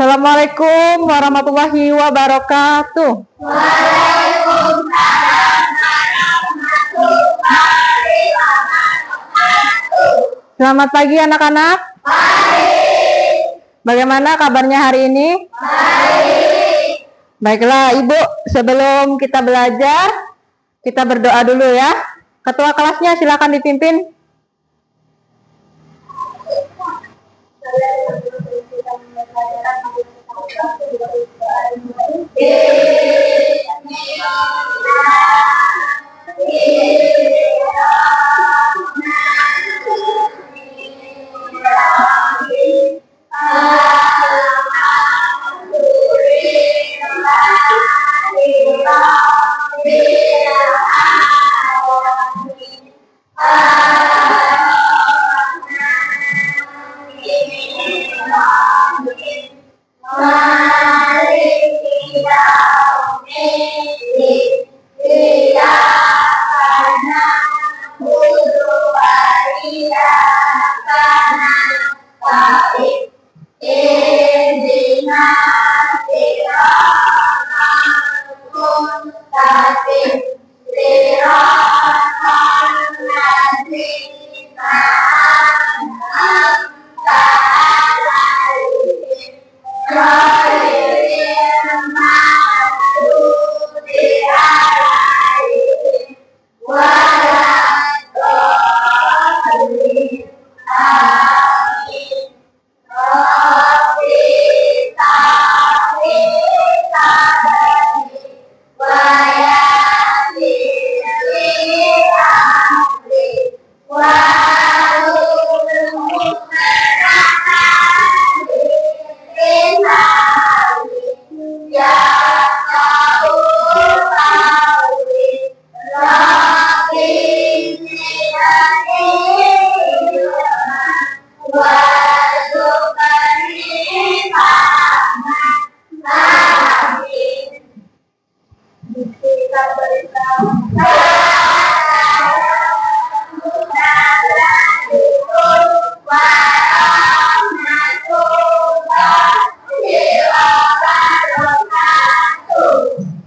Assalamualaikum warahmatullahi wabarakatuh. Waalaikumsalam warahmatullahi wabarakatuh. Selamat pagi anak-anak. Baik. Bagaimana kabarnya hari ini? Baik. Baiklah Ibu, sebelum kita belajar, kita berdoa dulu ya. Ketua kelasnya silakan dipimpin.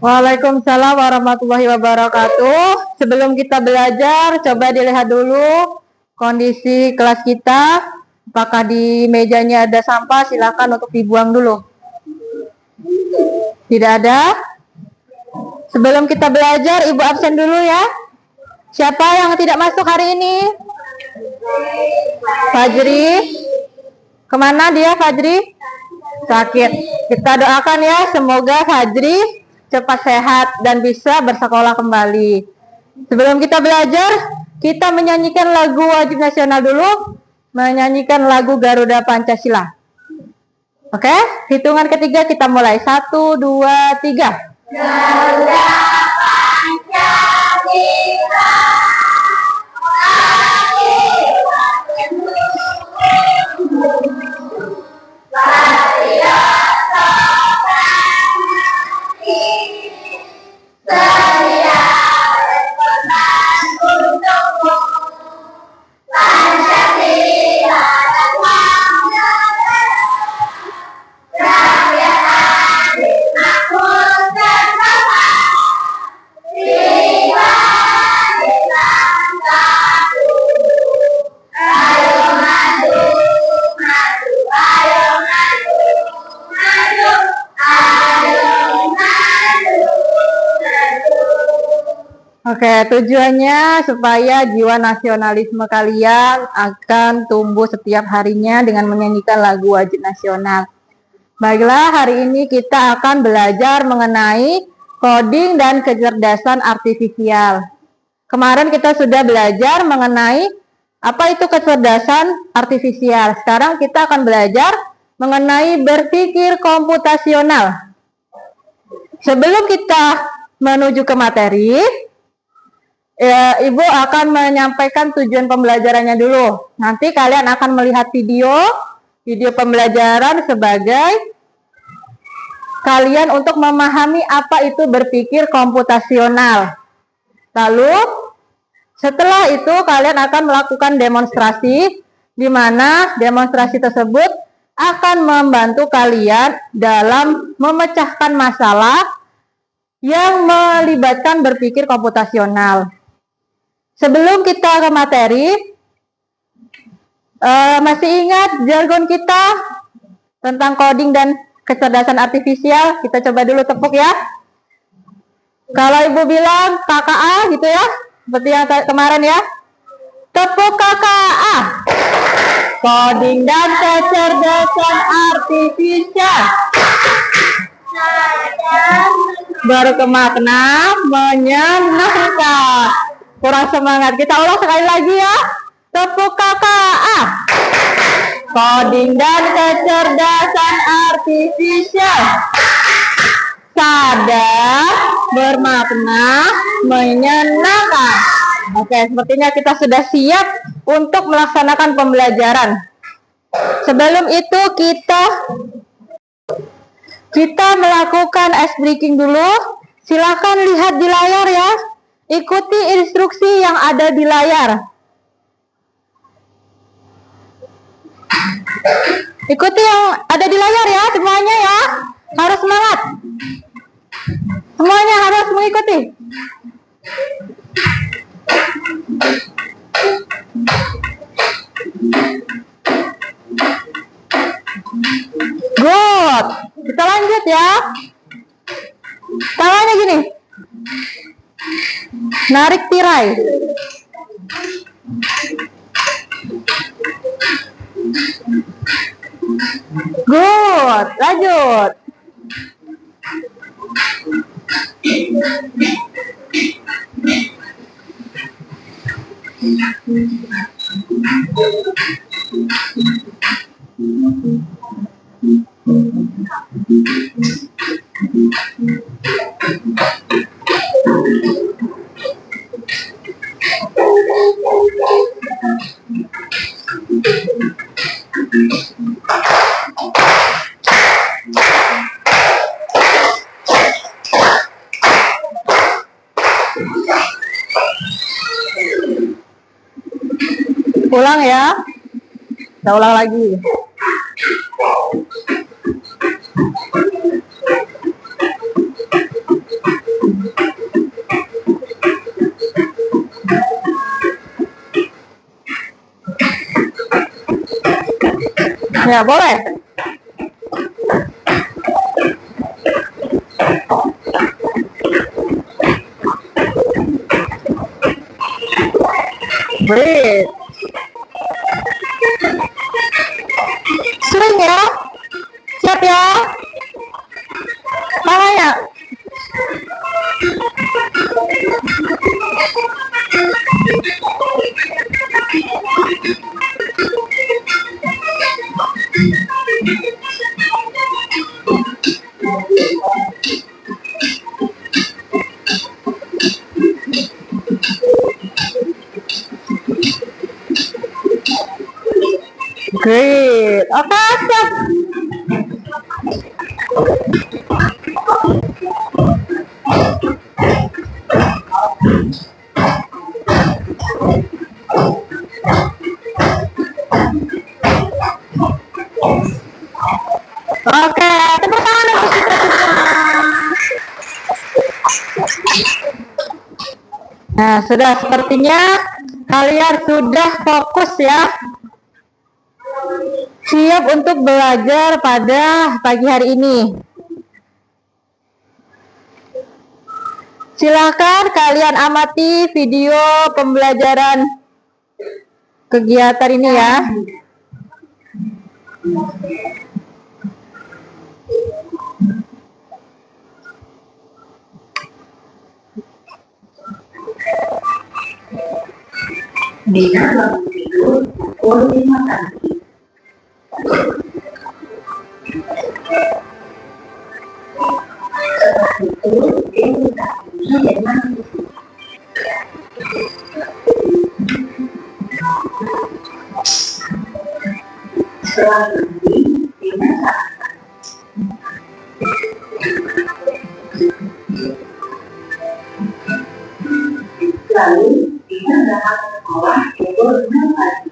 Waalaikumsalam warahmatullahi wabarakatuh. Sebelum kita belajar, coba dilihat dulu kondisi kelas kita. Apakah di mejanya ada sampah? Silakan untuk dibuang dulu. Tidak ada? Sebelum kita belajar, Ibu absen dulu ya. Siapa yang tidak masuk hari ini? Fajri. Kemana dia Fajri? Sakit. Kita doakan ya, semoga Fajri cepat sehat dan bisa bersekolah kembali. Sebelum kita belajar, kita menyanyikan lagu wajib nasional dulu. Menyanyikan lagu Garuda Pancasila. Oke, hitungan ketiga kita mulai. 1, 2, 3. Garuda Pancasila. Oke, tujuannya supaya jiwa nasionalisme kalian akan tumbuh setiap harinya dengan menyanyikan lagu wajib nasional. Baiklah, hari ini kita akan belajar mengenai coding dan kecerdasan artifisial. Kemarin kita sudah belajar mengenai apa itu kecerdasan artifisial. Sekarang kita akan belajar mengenai berpikir komputasional. Sebelum kita menuju ke materi, Ibu akan menyampaikan tujuan pembelajarannya dulu. Nanti kalian akan melihat video pembelajaran sebagai kalian untuk memahami apa itu berpikir komputasional. Lalu setelah itu kalian akan melakukan demonstrasi, di mana demonstrasi tersebut akan membantu kalian dalam memecahkan masalah yang melibatkan berpikir komputasional. Sebelum kita ke materi, masih ingat jargon kita tentang coding dan kecerdasan artifisial? Kita coba dulu tepuk ya. Kalau ibu bilang KKA gitu ya, seperti yang kemarin ya. Tepuk KKA. Coding dan kecerdasan artifisial. Baru ke makna menyenangkan. Kurang semangat. Kita ulang sekali lagi ya. Tepuk KKA. Coding dan kecerdasan artifisial. Sadar, bermakna, menyenangkan. Oke, sepertinya kita sudah siap untuk melaksanakan pembelajaran. Sebelum itu kita melakukan ice breaking dulu. Silakan lihat di layar ya. Ikuti instruksi yang ada di layar. Ikuti yang ada di layar ya, semuanya ya. Harus semangat. Semuanya harus mengikuti. Good. Kita lanjut ya. Tangannya gini. Narik tirai. Good. Lanjut. Ulang ya. Kita ulang lagi. Ya, boleh. Breathe. Sering ya. Siap ya. Tangannya. Great. Oke, siap. Oke, tepuk tangan untuk kita semua. Nah, sudah sepertinya kalian sudah fokus ya. Siap untuk belajar pada pagi hari ini. Silakan kalian amati video pembelajaran kegiatan ini ya. Di dalam tidur pukul 5 pagi. Setelah itu, dia minta tidur dan mandi. Setelah mandi, dia masak. Lalu, dia berangkat ke sekolah pukul 6 pagi.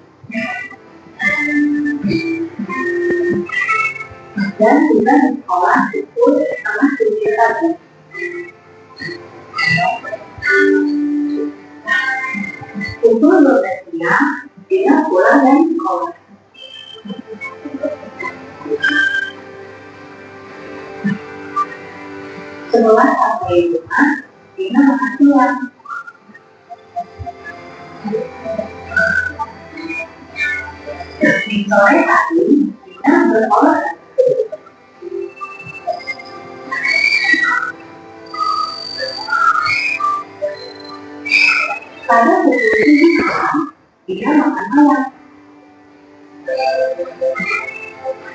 Dan kita di sekolah itu sama kegiatan untuk bekerja dia pulang dari sekolah. Setelah sampai rumah, dia makan siang. Di sore hari, dia berolahraga. Pada pukul 7 malam, dia makan malam.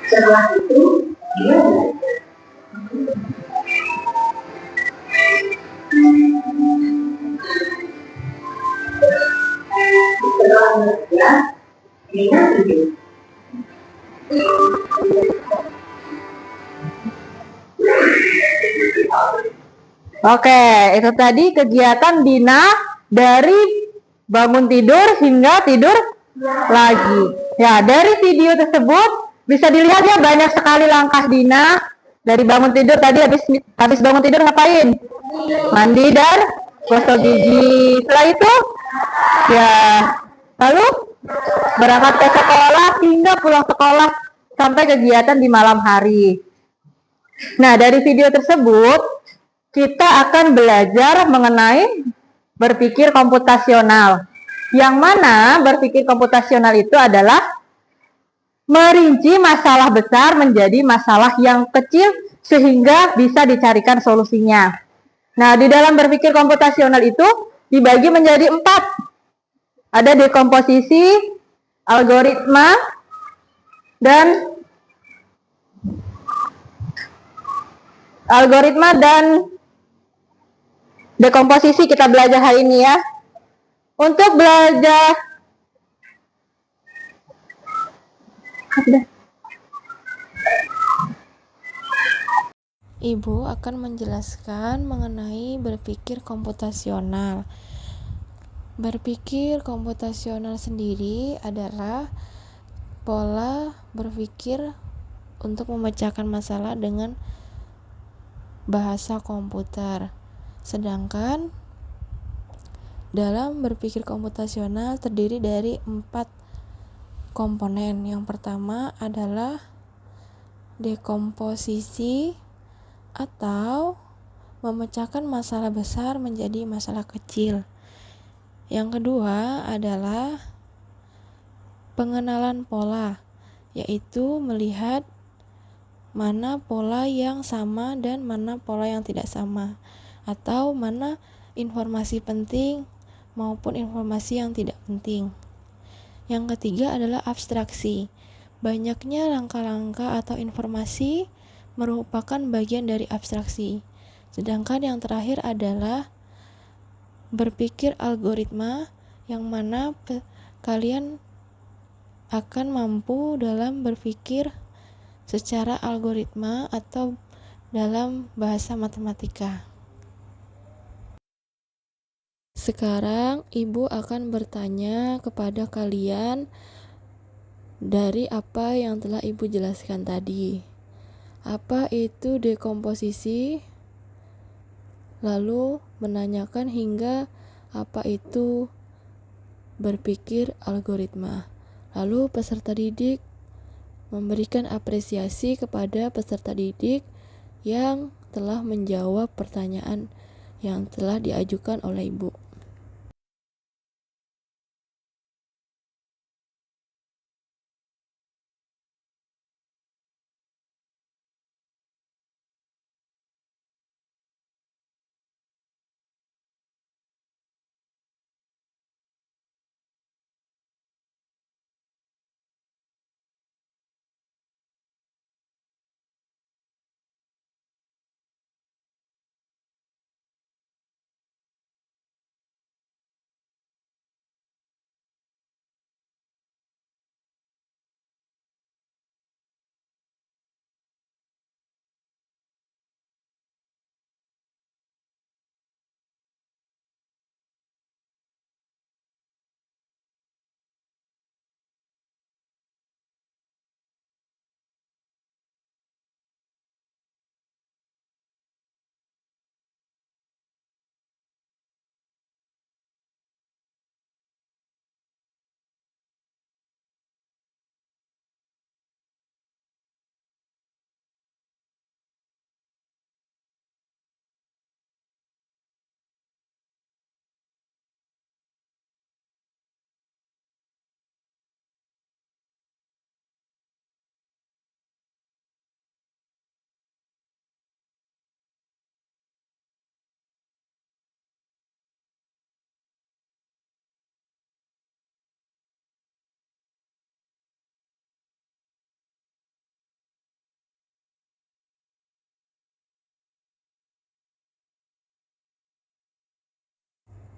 Setelah itu, dia belajar. Setelah belajar, dia tidur. Oke, itu tadi kegiatan Dina dari bangun tidur hingga tidur lagi. Ya, dari video tersebut bisa dilihat ya banyak sekali langkah Dina dari bangun tidur tadi habis bangun tidur ngapain? Mandi dan gosok gigi. Setelah itu ya lalu berangkat ke sekolah hingga pulang sekolah sampai kegiatan di malam hari. Nah, dari video tersebut kita akan belajar mengenai berpikir komputasional. Yang mana berpikir komputasional itu adalah merinci masalah besar menjadi masalah yang kecil sehingga bisa dicarikan solusinya. Nah, di dalam berpikir komputasional itu dibagi menjadi 4. Ada dekomposisi, algoritma, dan dekomposisi kita belajar hari ini ya. Untuk belajar Ibu akan menjelaskan mengenai berpikir komputasional. Berpikir komputasional sendiri adalah pola berpikir untuk memecahkan masalah dengan bahasa komputer. Sedangkan dalam berpikir komputasional terdiri dari 4 komponen. Yang pertama adalah dekomposisi atau memecahkan masalah besar menjadi masalah kecil. Yang kedua adalah pengenalan pola, yaitu melihat mana pola yang sama dan mana pola yang tidak sama, atau mana informasi penting maupun informasi yang tidak penting. Yang ketiga adalah abstraksi. Banyaknya langkah-langkah atau informasi merupakan bagian dari abstraksi. Sedangkan yang terakhir adalah berpikir algoritma, yang mana kalian akan mampu dalam berpikir secara algoritma atau dalam bahasa matematika. Sekarang Ibu akan bertanya kepada kalian dari apa yang telah Ibu jelaskan tadi. Apa itu dekomposisi? Lalu menanyakan hingga apa itu berpikir algoritma. Lalu peserta didik memberikan apresiasi kepada peserta didik yang telah menjawab pertanyaan yang telah diajukan oleh Ibu.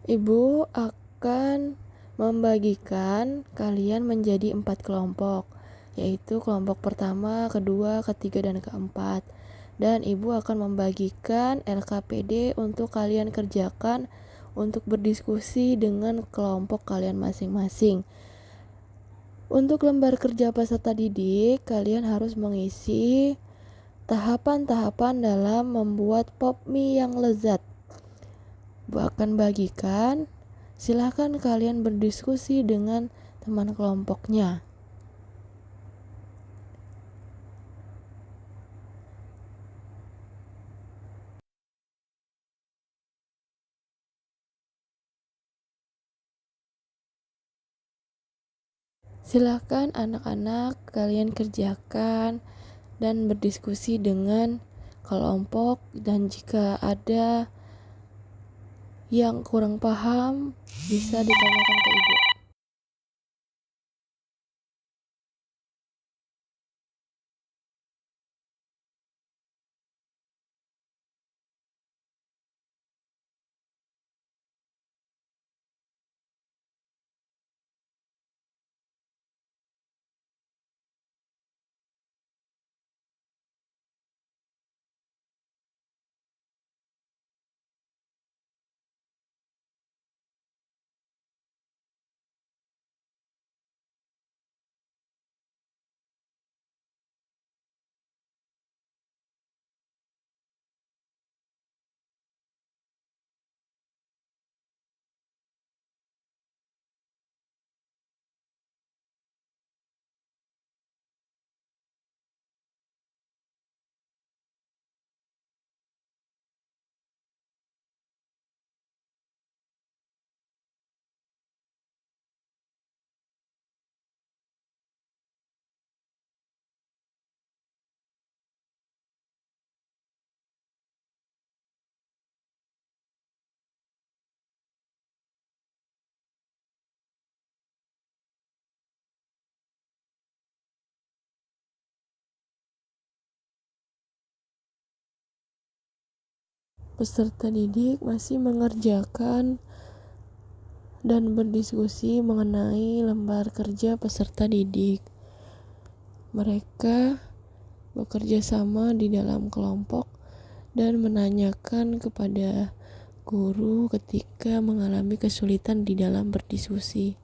Ibu akan membagikan kalian menjadi 4 kelompok, yaitu kelompok pertama, kedua, ketiga, dan keempat. Dan ibu akan membagikan LKPD untuk kalian kerjakan untuk berdiskusi dengan kelompok kalian masing-masing. Untuk lembar kerja peserta didik, kalian harus mengisi tahapan-tahapan dalam membuat pop mie yang lezat. Bu akan bagikan, silahkan kalian berdiskusi dengan teman kelompoknya. Silahkan anak-anak kalian kerjakan dan berdiskusi dengan kelompok, dan jika ada yang kurang paham bisa ditanyakan ke ibu. Peserta didik masih mengerjakan dan berdiskusi mengenai lembar kerja peserta didik. Mereka bekerja sama di dalam kelompok dan menanyakan kepada guru ketika mengalami kesulitan di dalam berdiskusi.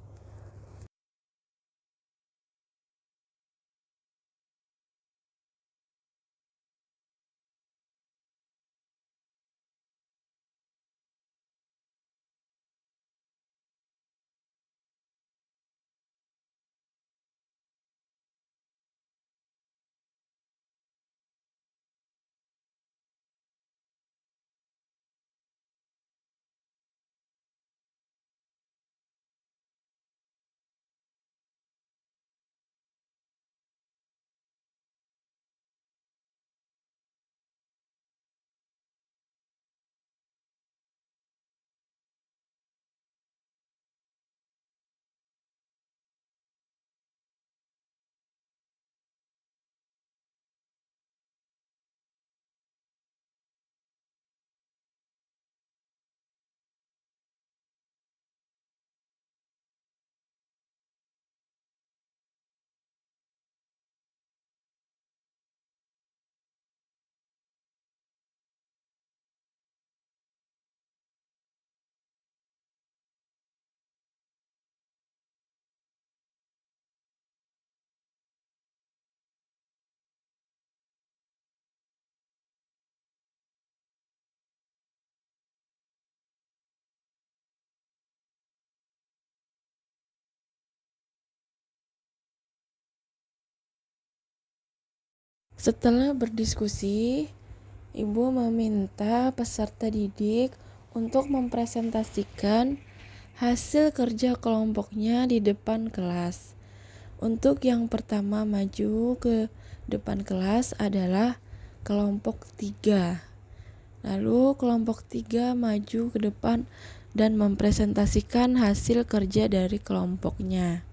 Setelah berdiskusi, ibu meminta peserta didik untuk mempresentasikan hasil kerja kelompoknya di depan kelas. Untuk yang pertama maju ke depan kelas adalah kelompok 3. Lalu kelompok 3 maju ke depan dan mempresentasikan hasil kerja dari kelompoknya.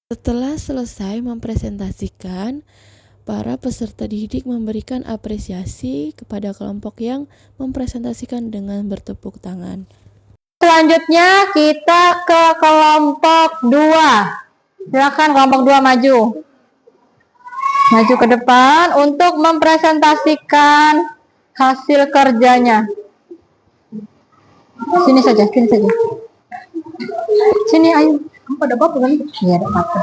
Setelah selesai mempresentasikan, para peserta didik memberikan apresiasi kepada kelompok yang mempresentasikan dengan bertepuk tangan. Selanjutnya kita ke kelompok 2. Silakan kelompok 2 maju. Maju ke depan untuk mempresentasikan hasil kerjanya. Sini saja. Sini, ayo. Kamu ada apa kan? Iya, ada apa.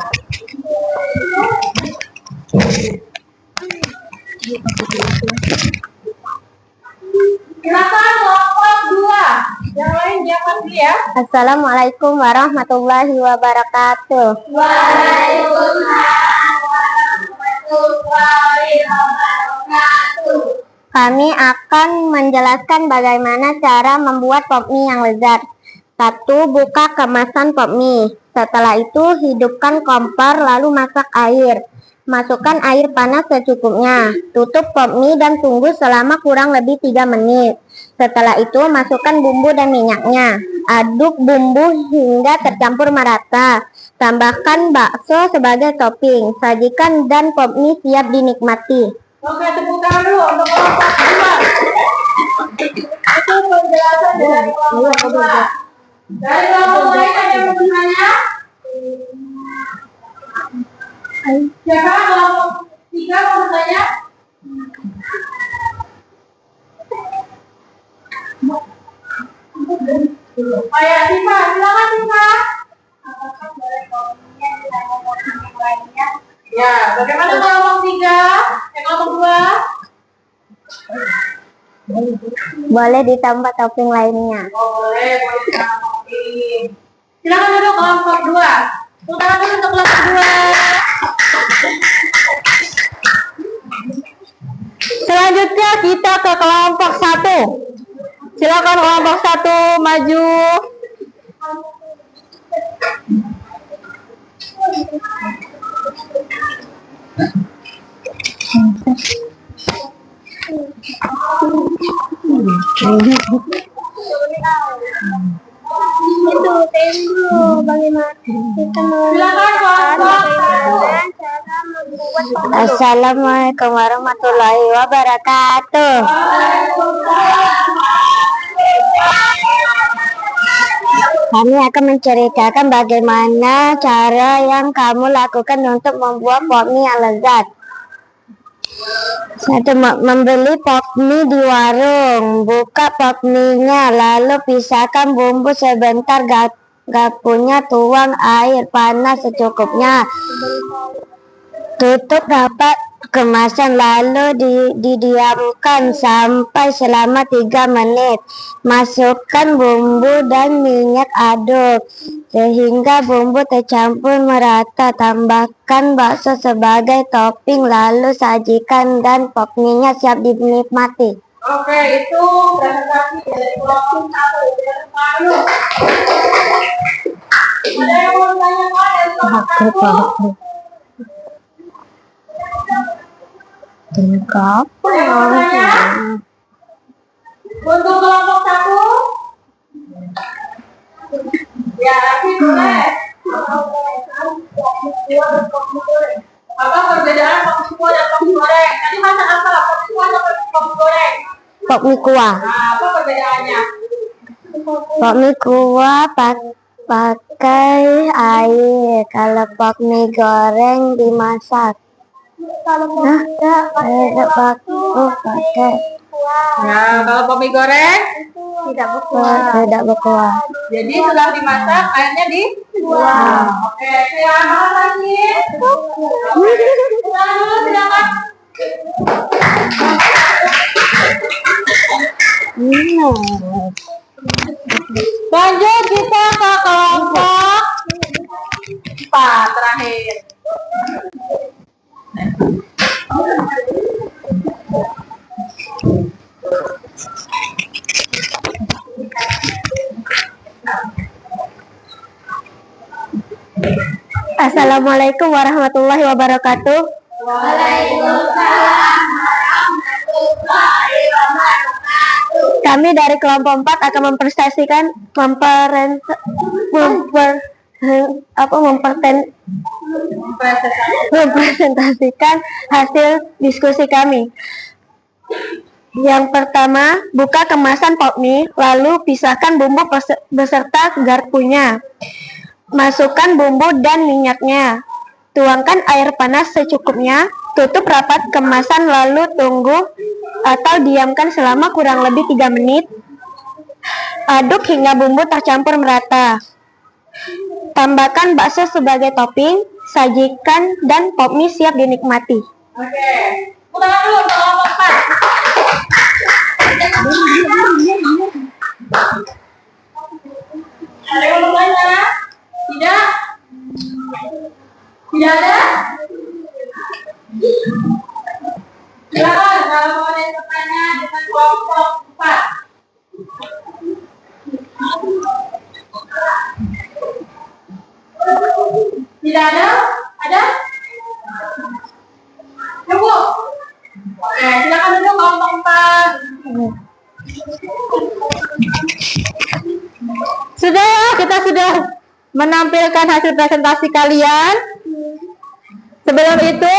Silakan kelompok 2. Yang lain jangan ya. Assalamualaikum warahmatullahi wabarakatuh. Waalaikumsalam warahmatullahi wabarakatuh. Kami akan menjelaskan bagaimana cara membuat pop mie yang lezat. 1. Buka kemasan pop mie. Setelah itu hidupkan kompor lalu masak air. Masukkan air panas secukupnya. Tutup pop mie dan tunggu selama kurang lebih 3 menit. Setelah itu masukkan bumbu dan minyaknya. Aduk bumbu hingga tercampur merata. Tambahkan bakso sebagai topping. Sajikan dan pop mie siap dinikmati. Oke, tepuk tangan dulu untuk kelompok 2. Itu penjelasan dari kelompok 2. Dari kelompok lain ada yang bertanya? Siapa kelompok 3 mau bertanya? Ayah Siva, silakan Siva. Apakah boleh kopinya ditambah topping yang lainnya? Ya, bagaimana kelompok 3? Kelompok 2? Boleh ditambah topping lainnya. Oh, boleh ditambah topping. Silakan duduk kelompok 2. Silakan dulu untuk kelompok 2. Selanjutnya kita ke kelompok 1. Silakan kelompok 1 maju. Itu dulu bagaimana kita Assalamualaikum warahmatullahi wabarakatuh. Kami akan menceritakan bagaimana cara yang kamu lakukan untuk membuat pop mie yang lezat. 1. Membeli pop mie di warung. Buka pop mie-nya, lalu pisahkan bumbu sebentar. Garpunya tuang air panas secukupnya. Tutup rapat kemasan lalu didiamkan sampai selama 3 menit. Masukkan bumbu dan minyak, aduk sehingga bumbu tercampur merata. Tambahkan bakso sebagai topping lalu sajikan dan pop mie-nya siap dinikmati. Oke, itu presentasi dari kelompok 1. Ada yang mau bertanya dari kelompok 1? Untuk kelompok 1? Ya, boleh. Apa perbedaan pop mie kuah dan pop mie goreng? Tadi masak apa? Pop mie kuah atau pop mie goreng? Pop mie kuah. Nah, apa perbedaannya? Pop mie kuah pakai air. Kalau pop mie goreng dimasak. Pakai. Nah, kalau pop mie goreng Tidak berkuah. jadi setelah dimasak airnya dibuang. Oke, silakan lagi. Silakan dulu, silakan. Lanjut kita ke kelompok 4 terakhir. Assalamualaikum warahmatullahi wabarakatuh. Waalaikumsalam warahmatullahi wabarakatuh. Kami dari kelompok 4 akan mempresentasikan hasil diskusi kami. Yang pertama, buka kemasan pop mie, lalu pisahkan bumbu beserta garpunya. Masukkan bumbu dan minyaknya. Tuangkan air panas secukupnya, tutup rapat kemasan lalu tunggu atau diamkan selama kurang lebih 3 menit. Aduk hingga bumbu tercampur merata. Tambahkan bakso sebagai topping, sajikan dan pop mie siap dinikmati. Oke. Ulang dulu kelompok 4. Ada yang mau bertanya? Tidak? Tidak ada? Silakan kalau mau ada yang bertanya dengan kelompok 4. Tidak ada? Ada? Tunggu. Oke, silakan duduk kelompok 4. Sudah ya, kita sudah menampilkan hasil presentasi kalian. Sebelum itu,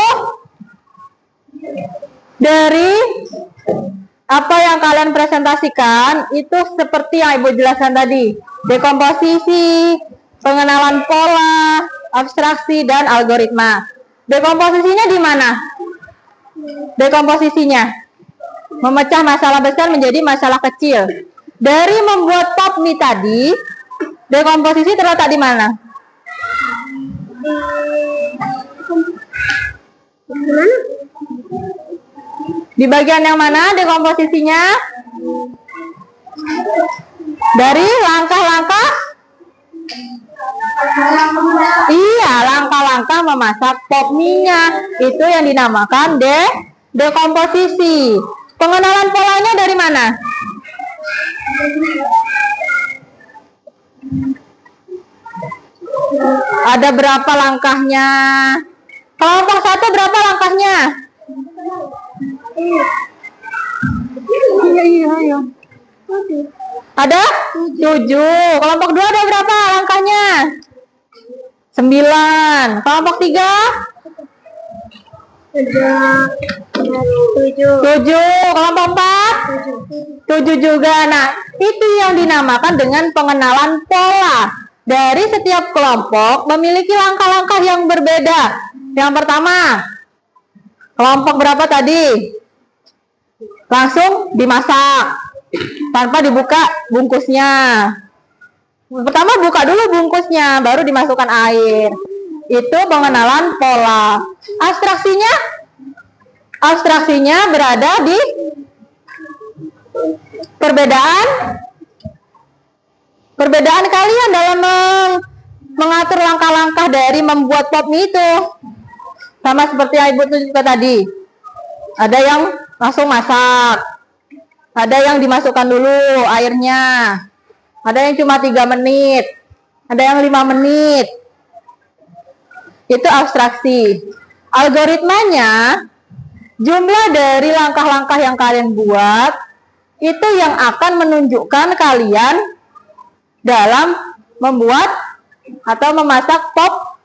dari apa yang kalian presentasikan itu seperti yang Ibu jelaskan tadi, dekomposisi, pengenalan pola, abstraksi, dan algoritma. Dekomposisinya di mana? Dekomposisinya memecah masalah besar menjadi masalah kecil. Dari membuat pop mie tadi, dekomposisi terletak di mana? Di bagian yang mana dekomposisinya? Dari langkah-langkah? Iya, langkah-langkah memasak pop mie-nya. Itu yang dinamakan dekomposisi. Pengenalan polanya dari mana? Ada berapa langkahnya? Kelompok 1 berapa langkahnya? Iya. Ada 7. Kelompok 2 ada berapa langkahnya? 9. Kelompok 3? 7. Kelompok 4? 7 juga. Nah, itu yang dinamakan dengan pengenalan pola. Dari setiap kelompok memiliki langkah-langkah yang berbeda. Yang pertama, kelompok berapa tadi? Langsung dimasak tanpa dibuka bungkusnya. Pertama buka dulu bungkusnya, baru dimasukkan air. Itu pengenalan pola. Abstraksinya berada di perbedaan kalian dalam mengatur langkah-langkah dari membuat pop mie itu. Sama seperti yang Ibu tunjukkan tadi. Ada yang langsung masak. Ada yang dimasukkan dulu airnya. Ada yang cuma 3 menit. Ada yang 5 menit. Itu abstraksi. Algoritmanya, jumlah dari langkah-langkah yang kalian buat, itu yang akan menunjukkan kalian dalam membuat atau memasak pop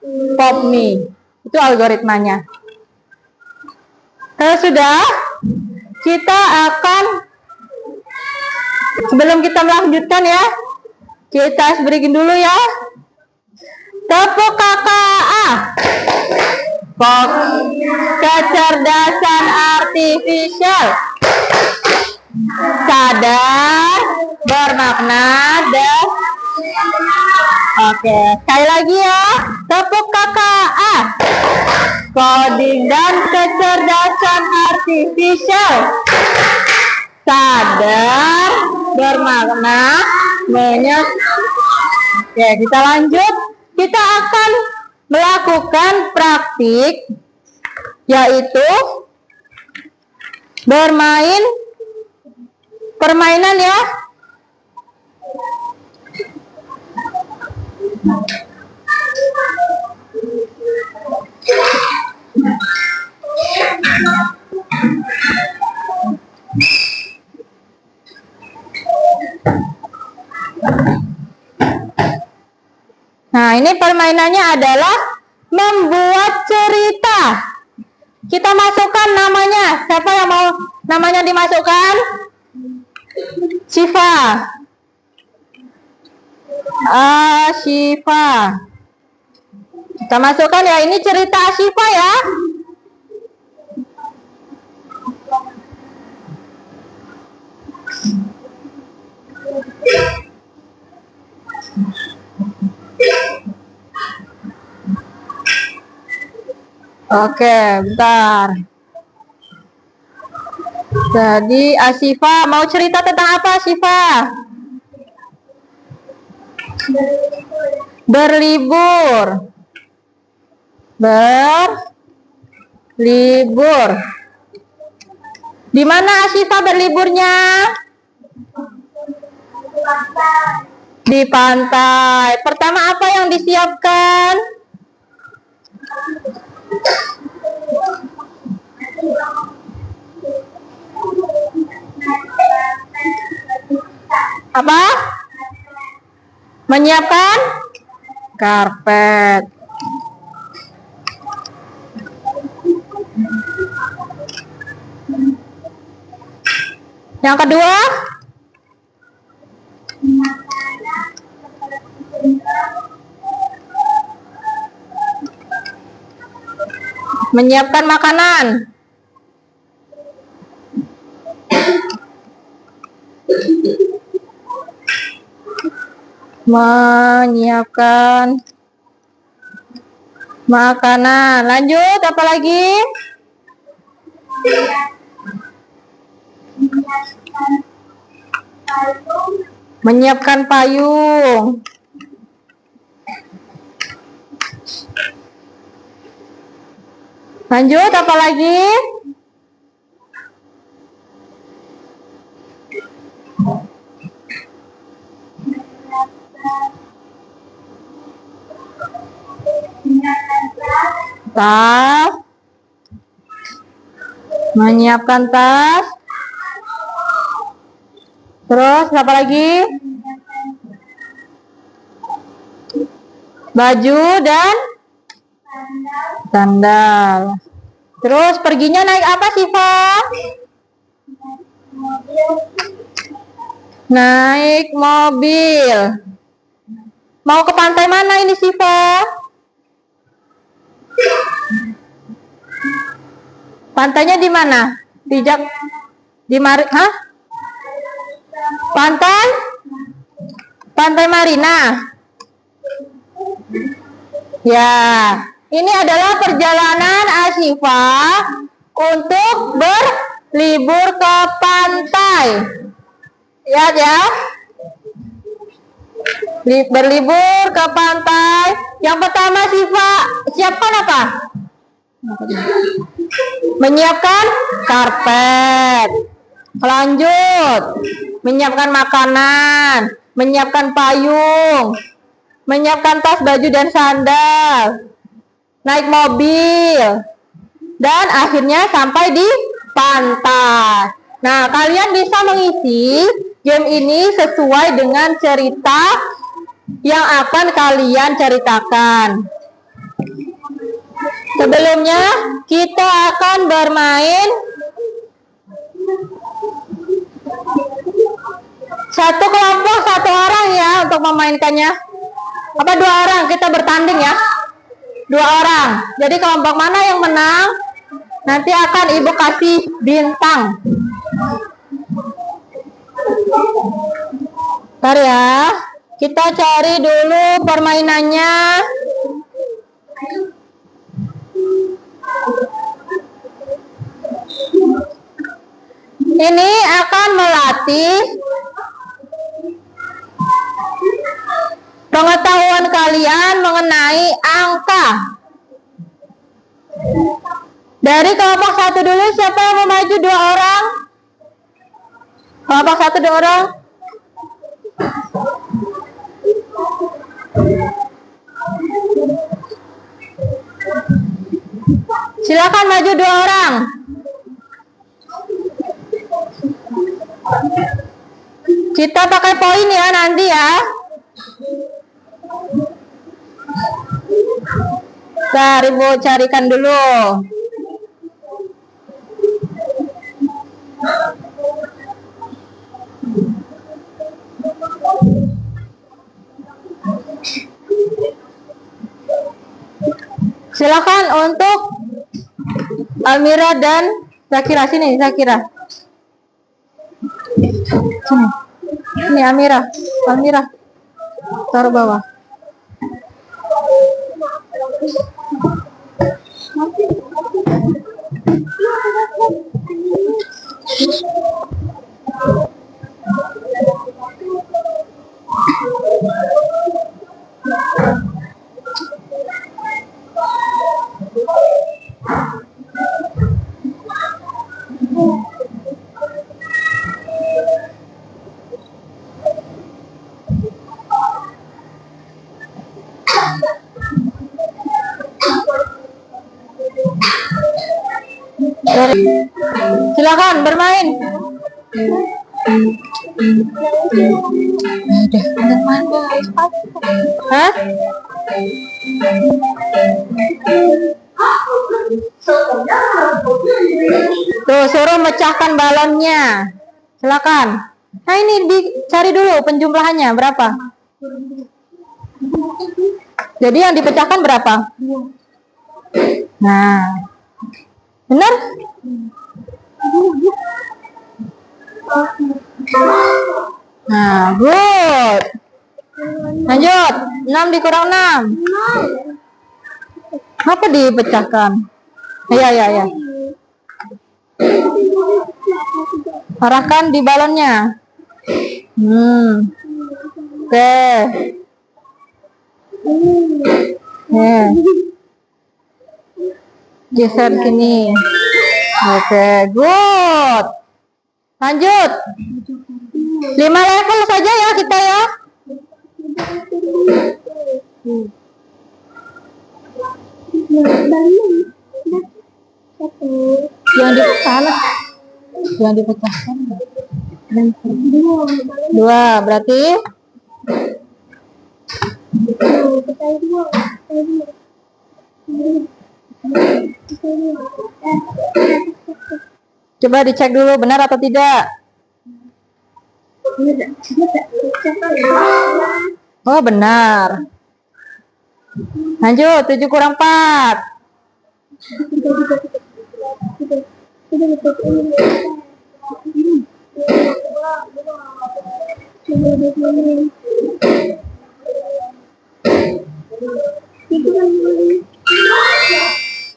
mie. Itu algoritmanya. Kalau sudah, kita akan, sebelum kita melanjutkan ya, kita berikan dulu ya. Tepuk kakak. Kecerdasan artifisial. Sadar, bermakna, dan oke, sekali lagi ya. Tepuk KKA. Coding dan kecerdasan artifisial. Sadar, bermakna, Oke, kita lanjut. Kita akan melakukan praktik, yaitu bermain permainan ya. Nah, Nah, ini permainannya adalah membuat cerita. Kita masukkan namanya. Siapa yang mau namanya dimasukkan? Syifa. Syifa. Kita masukkan ya, ini cerita Syifa ya. Oke, bentar. Jadi Asyifa mau cerita tentang apa, Asyifa? Berlibur. Berlibur. Di mana Asyifa berliburnya? Di pantai. Pertama apa yang disiapkan? Apa? Menyiapkan karpet. Yang kedua? Menyiapkan makanan. Menyiapkan makanan. Lanjut, apa lagi? Menyiapkan payung. Lanjut, apa lagi? Tas. Menyiapkan tas. Terus apa lagi? Baju dan sandal. Terus perginya naik apa, Syifa? Naik mobil. Mau ke pantai mana ini, Syifa? Pantainya di mana? Di Pantai Marina. Ya, ini adalah perjalanan Asyifa untuk berlibur ke pantai. Lihat ya. Berlibur ke pantai. Yang pertama Syifa siapkan apa? Menyiapkan karpet. Lanjut, menyiapkan makanan, menyiapkan payung, menyiapkan tas, baju dan sandal, naik mobil, dan akhirnya sampai di pantai. Nah, kalian bisa mengisi game ini sesuai dengan cerita yang akan kalian ceritakan. Sebelumnya kita akan bermain satu kelompok, satu orang ya untuk memainkannya. Apa 2 orang? Kita bertanding ya. 2 orang. Jadi kelompok mana yang menang nanti akan ibu kasih bintang. Bentar ya. Kita cari dulu permainannya. Ini akan melatih pengetahuan kalian mengenai angka. Dari kelompok 1 dulu, siapa yang mau maju? 2 orang. Kelompok 1 2 orang. Silakan maju 2 orang. Kita pakai poin ya nanti ya. Bentar, Ibu carikan dulu. Silakan untuk Almira dan Zakira. Sini, Zakira. Sini. Ini Almira. Taruh bawah. Silakan bermain. Hah? Tuh, suruh mecahkan balonnya. Silakan. Nah, ini dicari dulu penjumlahannya berapa. Jadi yang dipecahkan berapa? Nah, benar? Nah, good. Lanjut. 6 dikurang 6. Apa dipecahkan? Ya. Arahkan di balonnya. Oke. Geser sini. Oke, good. Lanjut. 5 level saja ya kita ya. Yang dipecahkan. 2 berarti coba dicek dulu benar atau tidak. Oh, benar. Lanjut, 7 kurang 4.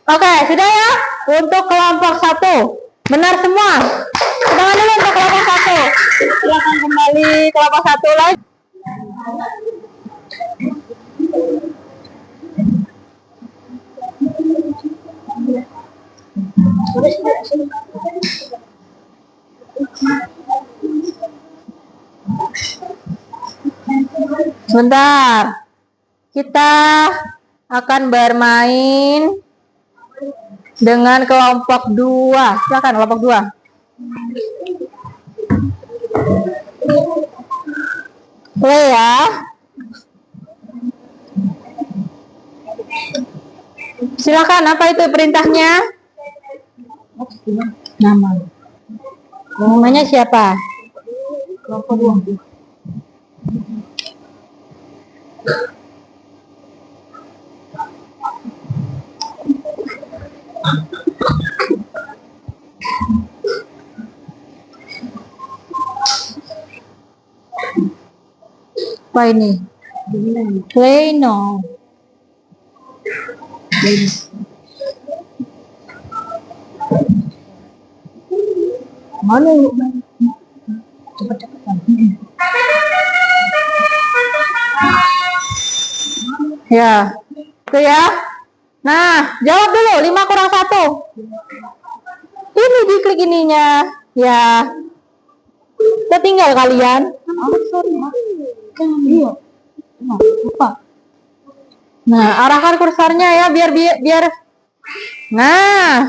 Oke, sudah ya untuk kelompok 1. Benar semua. Tangan dulu untuk kelompok 1. Silakan kembali kelompok 1 lagi. Sebentar. Kita akan bermain dengan kelompok 2. Silakan kelompok 2. Play ya. Silakan, apa itu perintahnya? Namanya siapa? Kelompok 2. Apa ini? Play now. Mana cepat-cepat. Ya, itu ya. Nah, jawab dulu 5 kurang 1. Ini diklik ininya. Ya. Tertinggal kalian. Lupa. Nah, arahkan kursornya ya biar. Nah,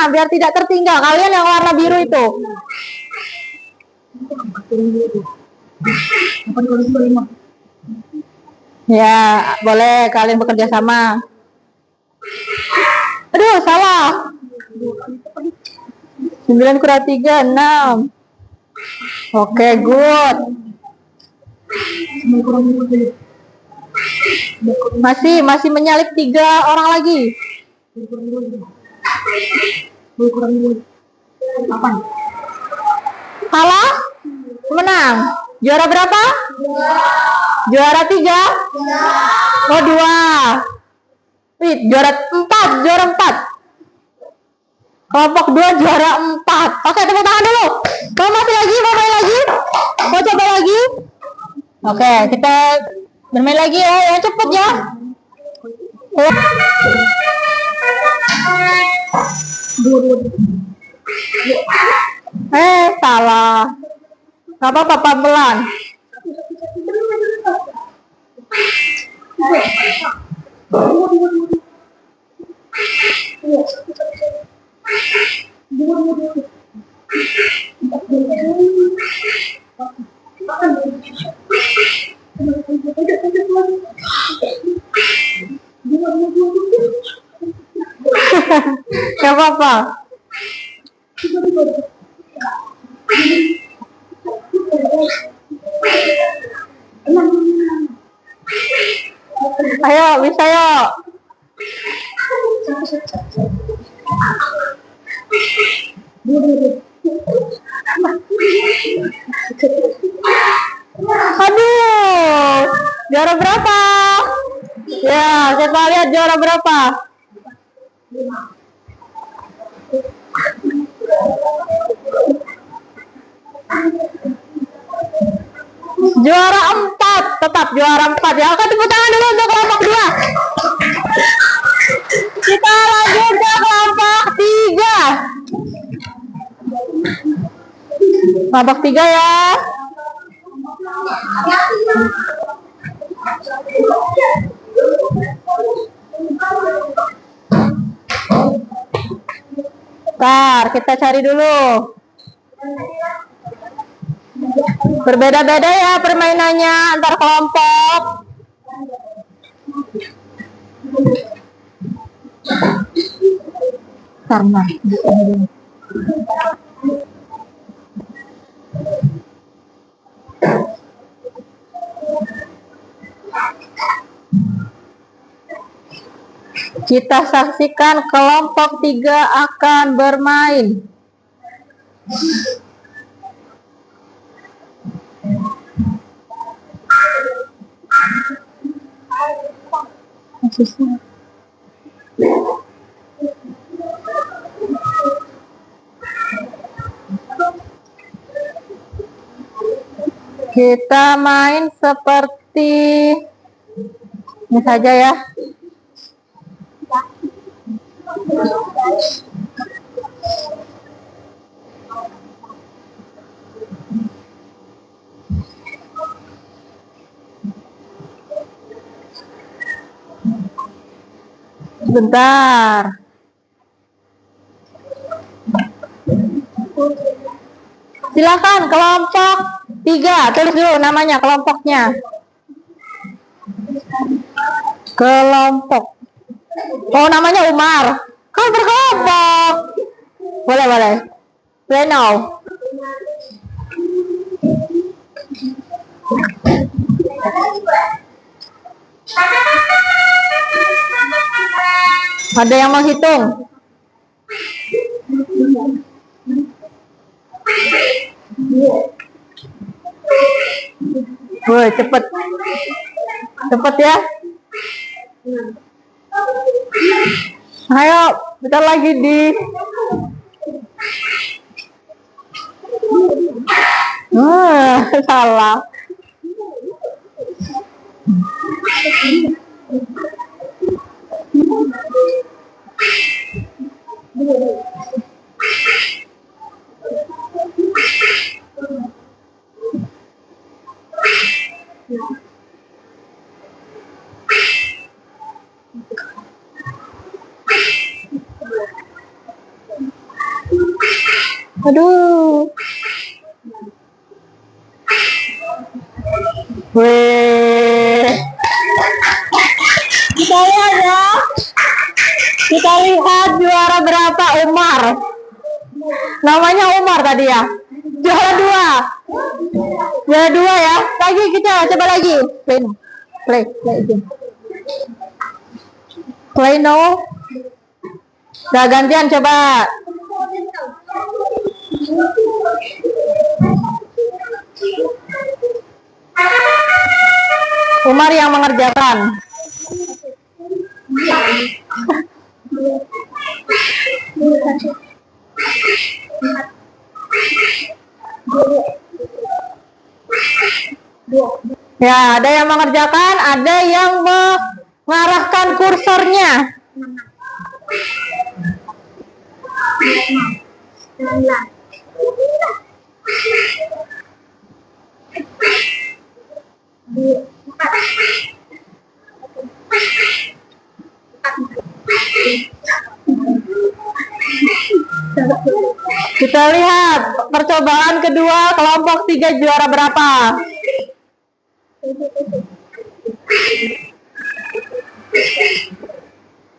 biar tidak tertinggal kalian yang warna biru itu. 8 kali 5. Ya, boleh kalian bekerja sama. Aduh, salah. 9 kurang 3, 6. Oke, good. Masih menyalip 3 orang lagi. Kalah? Menang. Juara berapa? Juara 3? Oh, 2. Wih, juara 4. Kelompok 2 juara 4. Oke, tepuk tangan dulu. Mau main lagi? Mau coba lagi? Oke, kita bermain lagi ya. Yang cepet ya. Salah. Gak apa-apa, pelan. Gak apa-apa. Ayo, bisa yuk. Aduh, juara berapa? Ya, kita lihat juara berapa. Juara 4, tetap juara 4 ya. Oke, tepuk tangan dulu untuk kelompok 2. Kita lanjut ke kelompok 3. Kelompok 3 ya. Bentar, kita cari dulu. Berbeda-beda ya permainannya antar kelompok. Karena kita saksikan kelompok 3 akan bermain. Kita main seperti ini saja ya. Sebentar. Silakan kelompok 3, tulis dulu namanya kelompoknya. Kelompok. Oh, namanya Umar. Kan berkelompok. Boleh. Pleno. Ada yang mau hitung? Woi, cepet ya. Ayo, kita lagi di salah. Aduh. Weh. Kita lihat ya. Kita lihat juara berapa Umar. Namanya Umar tadi ya. Juara 2. Juara 2 ya. Lagi kita coba lagi. Play no. Udah gantian coba. Umar yang mengerjakan. Ya, ada yang mengerjakan, ada yang mengarahkan kursornya. Kita lihat percobaan kedua kelompok 3 juara berapa?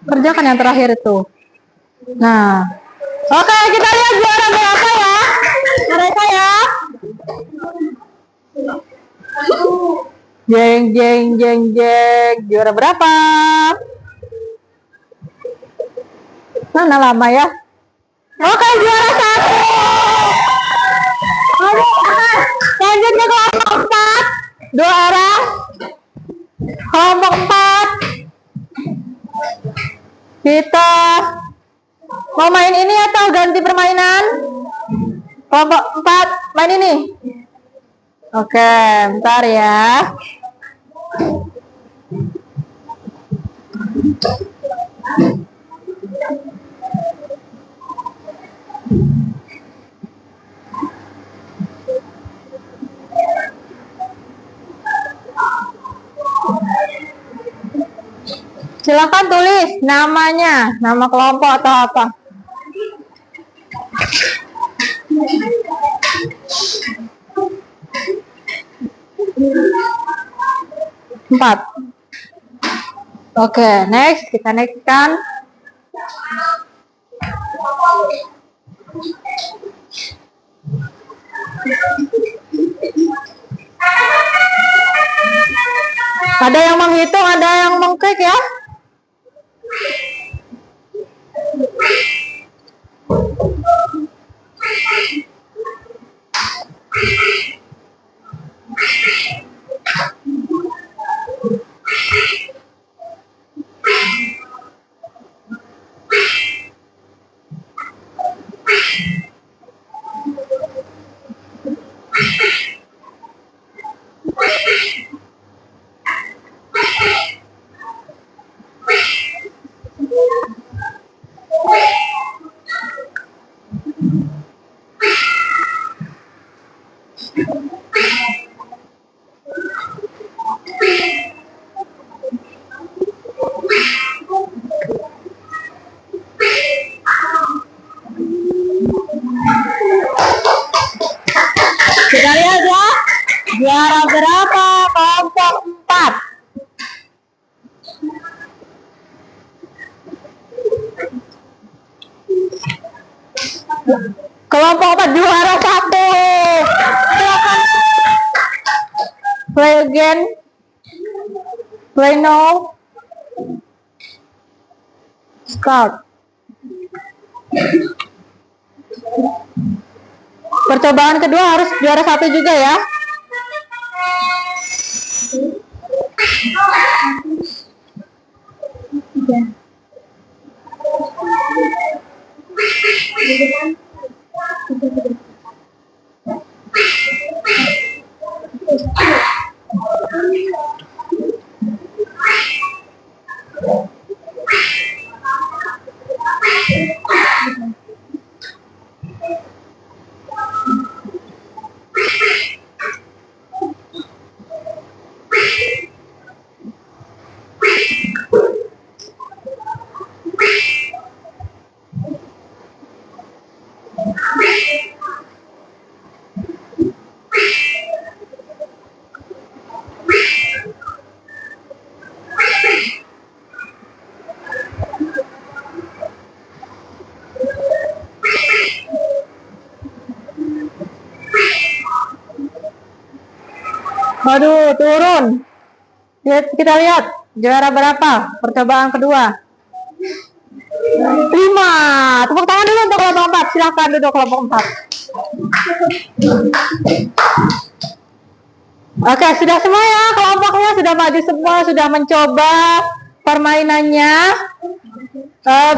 Kerjakan yang terakhir itu. Nah, oke, kita lihat juara berapa ya? Mereka ya. Jeng jeng jeng jeng, juara berapa? Mana lama ya? Oke, juara 1. Lanjut ke kelompok 4. 2 arah. Kelompok 4. Kita mau main ini atau ganti permainan? Kelompok 4 main ini. Oke, bentar ya. Silakan tulis namanya, nama kelompok atau apa. Empat. Oke, next, kita next kan. Ada yang menghitung, ada yang mengklik ya. Kita lihat ya, juara berapa kelompok 4. Kelompok 4 juara 1. Silakan play again, play now, start. Percobaan kedua harus juara 1 juga ya. Waduh, turun. Kita lihat juara berapa percobaan kedua. 5. Tepuk tangan dulu untuk kelompok 4. Silahkan duduk kelompok 4. Oke, sudah semua ya kelompoknya, sudah maju semua, sudah mencoba permainannya.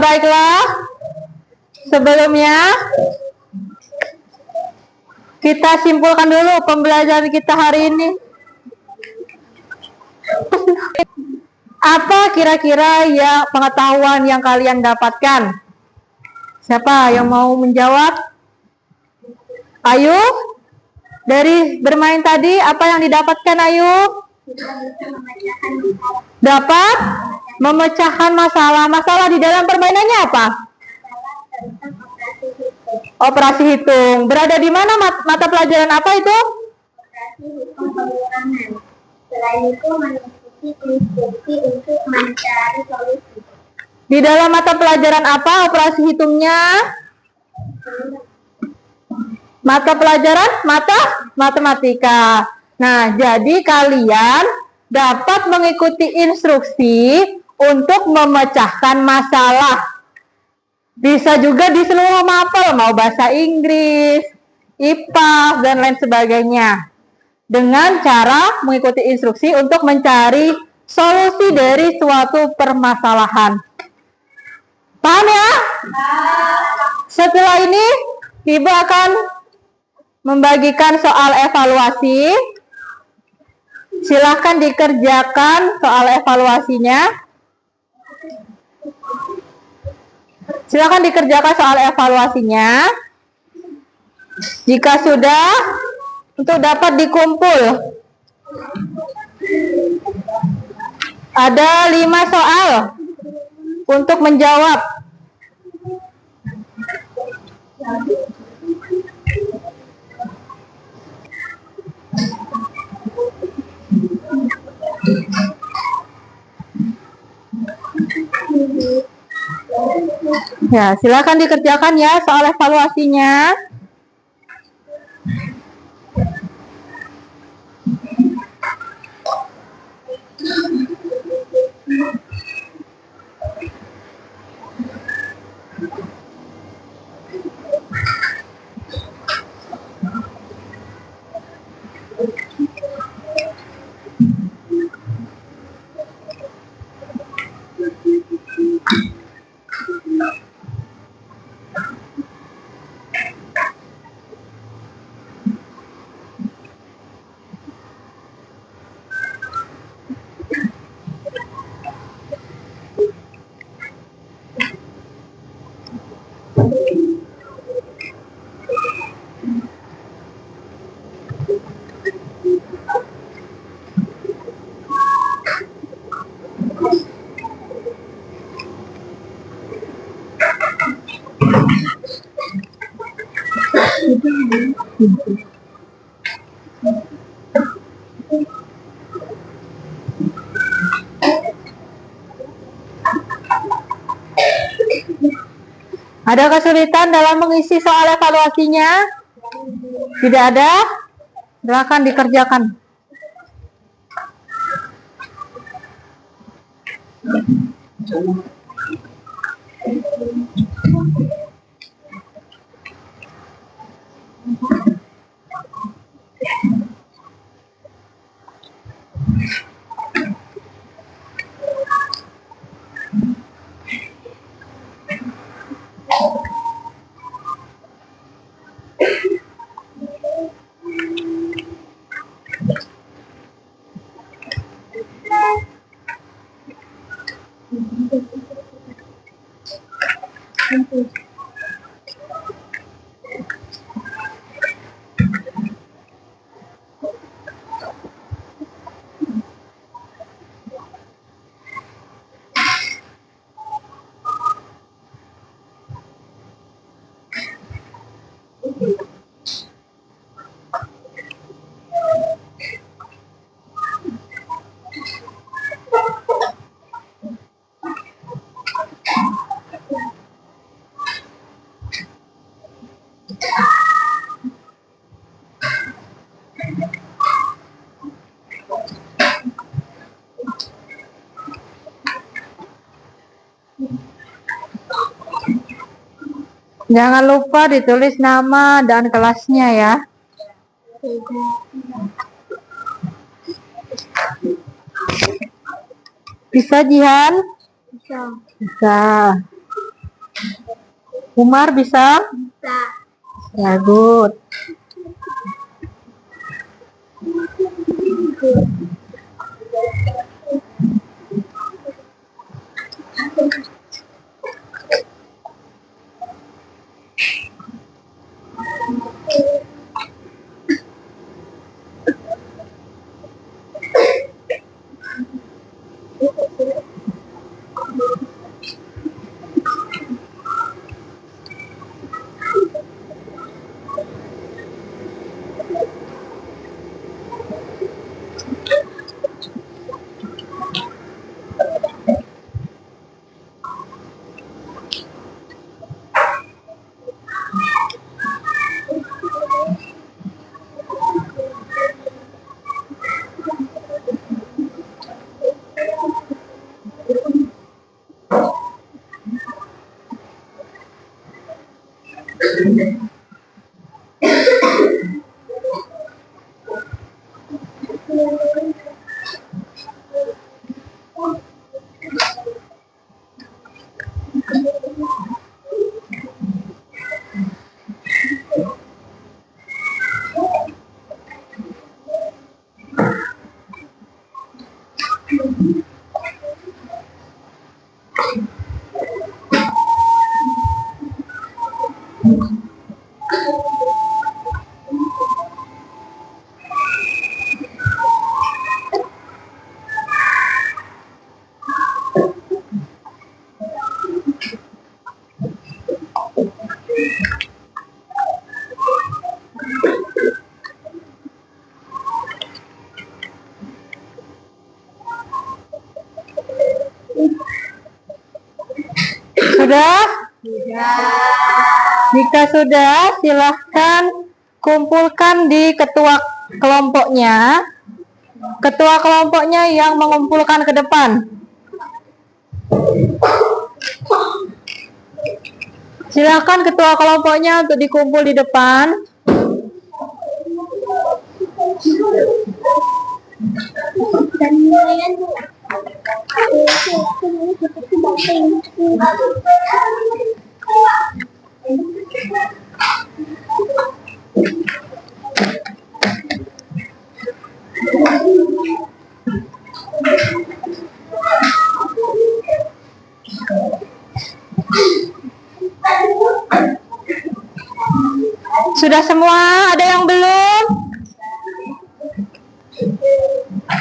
Baiklah, sebelumnya kita simpulkan dulu pembelajaran kita hari ini. Apa kira-kira ya pengetahuan yang kalian dapatkan? Siapa yang mau menjawab? Ayu, dari bermain tadi apa yang didapatkan Ayu? Dapat memecahkan masalah. Masalah di dalam permainannya apa? Operasi hitung. Berada di mana mata pelajaran apa itu? Operasi hitung pengurangan. Selain itu mengikuti instruksi untuk mencari solusi. Di dalam mata pelajaran apa operasi hitungnya? Mata pelajaran matematika. Nah, jadi kalian dapat mengikuti instruksi untuk memecahkan masalah. Bisa juga di seluruh mapel, mau bahasa Inggris, IPA, dan lain sebagainya. Dengan cara mengikuti instruksi untuk mencari solusi dari suatu permasalahan. Paham ya? Setelah ini, Ibu akan membagikan soal evaluasi. Silahkan dikerjakan soal evaluasinya. Silahkan dikerjakan soal evaluasinya. Jika sudah, untuk dapat dikumpul. Ada 5 soal untuk menjawab. Ya, silakan dikerjakan ya soal evaluasinya. Ada kesulitan dalam mengisi soal evaluasinya? Tidak ada? Silakan dikerjakan. Jangan lupa ditulis nama dan kelasnya ya. Bisa, Jihan? Bisa. Bisa. Umar bisa? Bisa. Ya, good. Sudah? Jika sudah, silahkan kumpulkan di ketua kelompoknya. Ketua kelompoknya yang mengumpulkan ke depan. Silahkan ketua kelompoknya untuk dikumpul di depan. Sudah semua? Ada yang belum?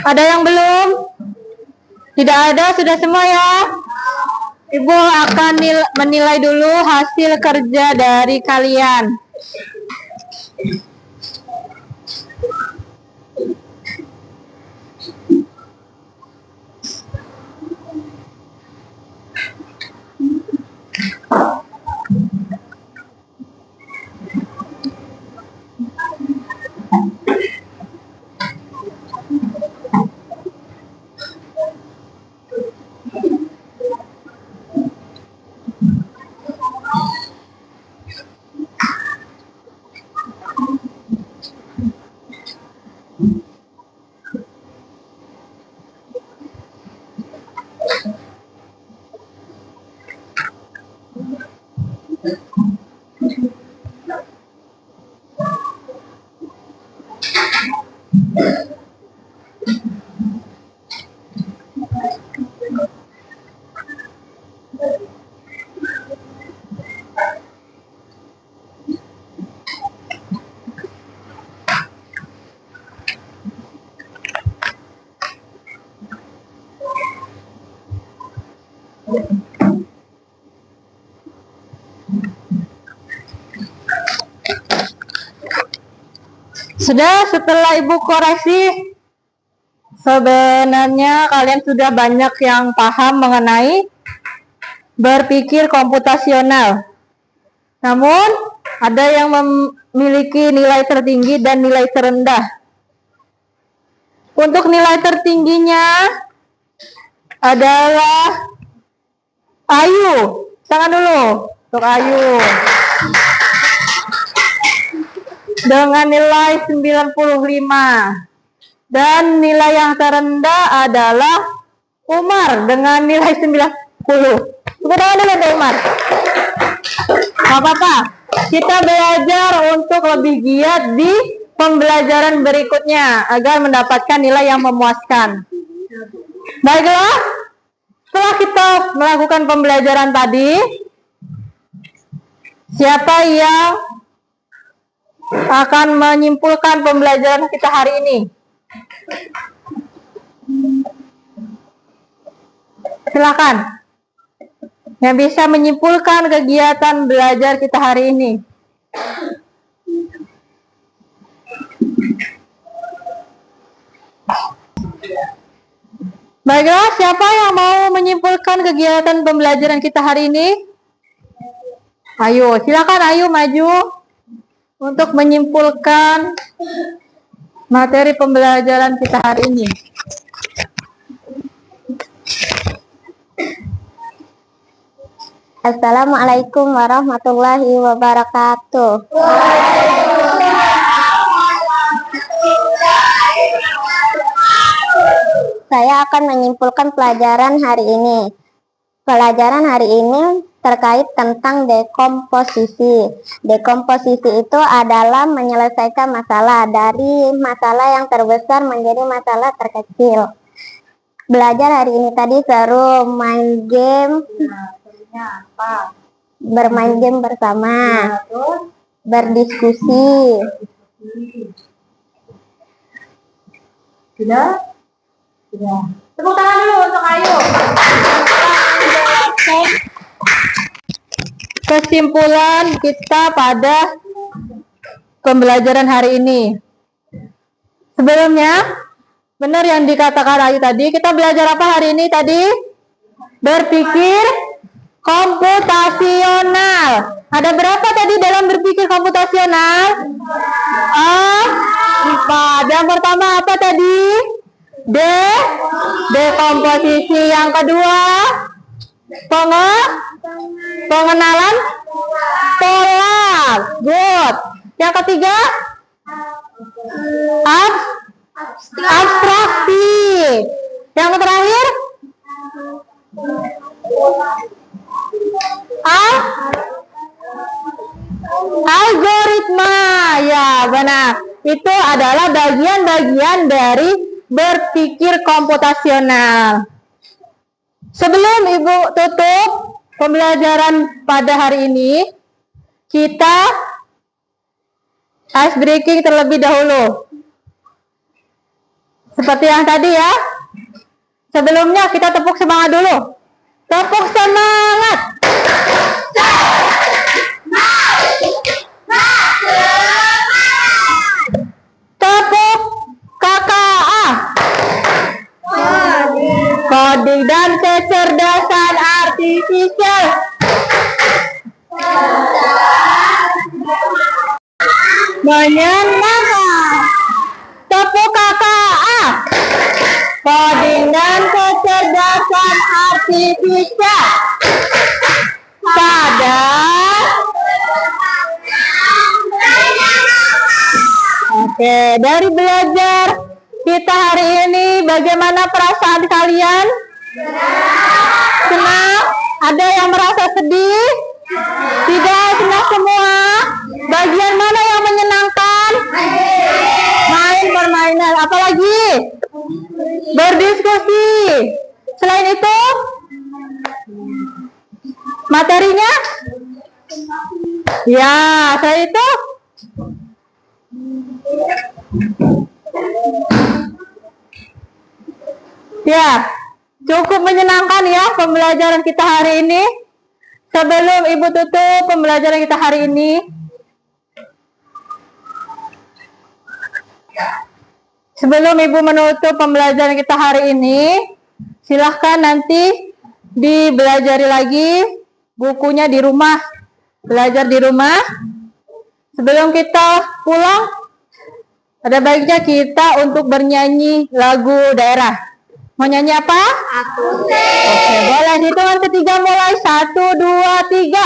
Ada yang belum? Tidak ada, sudah semua ya? Ibu akan menilai dulu hasil kerja dari kalian. Sudah, setelah Ibu koreksi, sebenarnya kalian sudah banyak yang paham mengenai berpikir komputasional. Namun, ada yang memiliki nilai tertinggi dan nilai terendah. Untuk nilai tertingginya adalah Ayu, tangan dulu untuk Ayu. Dengan nilai 95. Dan nilai yang terendah adalah Umar dengan nilai 90. Tepuk tangan dulu untuk Umar. Gak apa-apa. Kita belajar untuk lebih giat di pembelajaran berikutnya agar mendapatkan nilai yang memuaskan. Baiklah, setelah kita melakukan pembelajaran tadi, siapa yang akan menyimpulkan pembelajaran kita hari ini? Silakan. Yang bisa menyimpulkan kegiatan belajar kita hari ini. Baiklah, siapa yang mau menyimpulkan kegiatan pembelajaran kita hari ini? Ayo, silakan Ayu maju untuk menyimpulkan materi pembelajaran kita hari ini. Assalamualaikum warahmatullahi wabarakatuh. Saya akan menyimpulkan pelajaran hari ini. Pelajaran hari ini terkait tentang dekomposisi. Dekomposisi itu adalah menyelesaikan masalah dari masalah yang terbesar menjadi masalah terkecil. Belajar hari ini tadi seru, main game. Bermain game bersama, berdiskusi. Sudah? Sudah. Tepuk tangan dulu untuk Ayu. Kesimpulan kita pada pembelajaran hari ini. Sebelumnya, benar yang dikatakan Ayu tadi, kita belajar apa hari ini tadi? Berpikir komputasional. Ada berapa tadi dalam berpikir komputasional? 4. Yang pertama apa tadi? Dekomposisi. Yang kedua, pengenalan pola. Good. Yang ketiga, abstraksi. Yang terakhir, algoritma. Ya, benar. Itu adalah bagian-bagian dari berpikir komputasional. Sebelum Ibu tutup pembelajaran pada hari ini, kita ice breaking terlebih dahulu. Seperti yang tadi ya. Sebelumnya kita tepuk semangat dulu. Tepuk semangat. Tepuk KKA. Coding dan kecerdasan artifisial. Menyenangkan. Tepuk KKA. Coding dan kecerdasan artifisial. Sadar. Oke, dari belajar kita hari ini, bagaimana perasaan kalian? Senang? Ada yang merasa sedih? Tidak, senang semua. Bagian mana yang menyenangkan? Main permainan. Apalagi? Berdiskusi. Selain itu, materinya? Ya, selain itu? Ya, cukup menyenangkan ya pembelajaran kita hari ini. Sebelum Ibu tutup pembelajaran kita hari ini, sebelum Ibu menutup pembelajaran kita hari ini, silahkan nanti dibelajari lagi bukunya di rumah. Belajar di rumah. Sebelum kita pulang, ada baiknya kita untuk bernyanyi lagu daerah. Mau nyanyi apa? Aku Oke, boleh. Hitungan ketiga mulai. 1, 2, 3.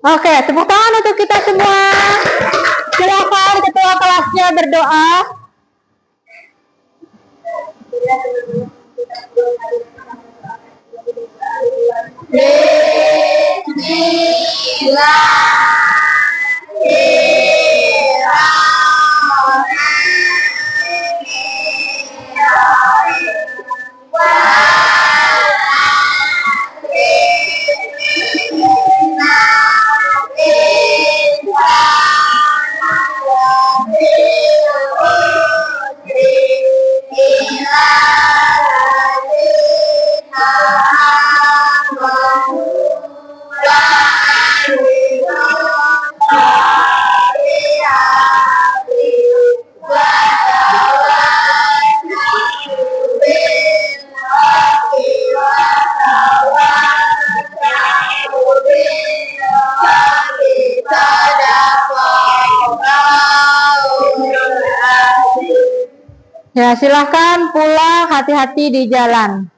Oke, tepuk tangan untuk kita semua. Silakan ketua kelasnya berdoa. Ya, silahkan pulang, hati-hati di jalan.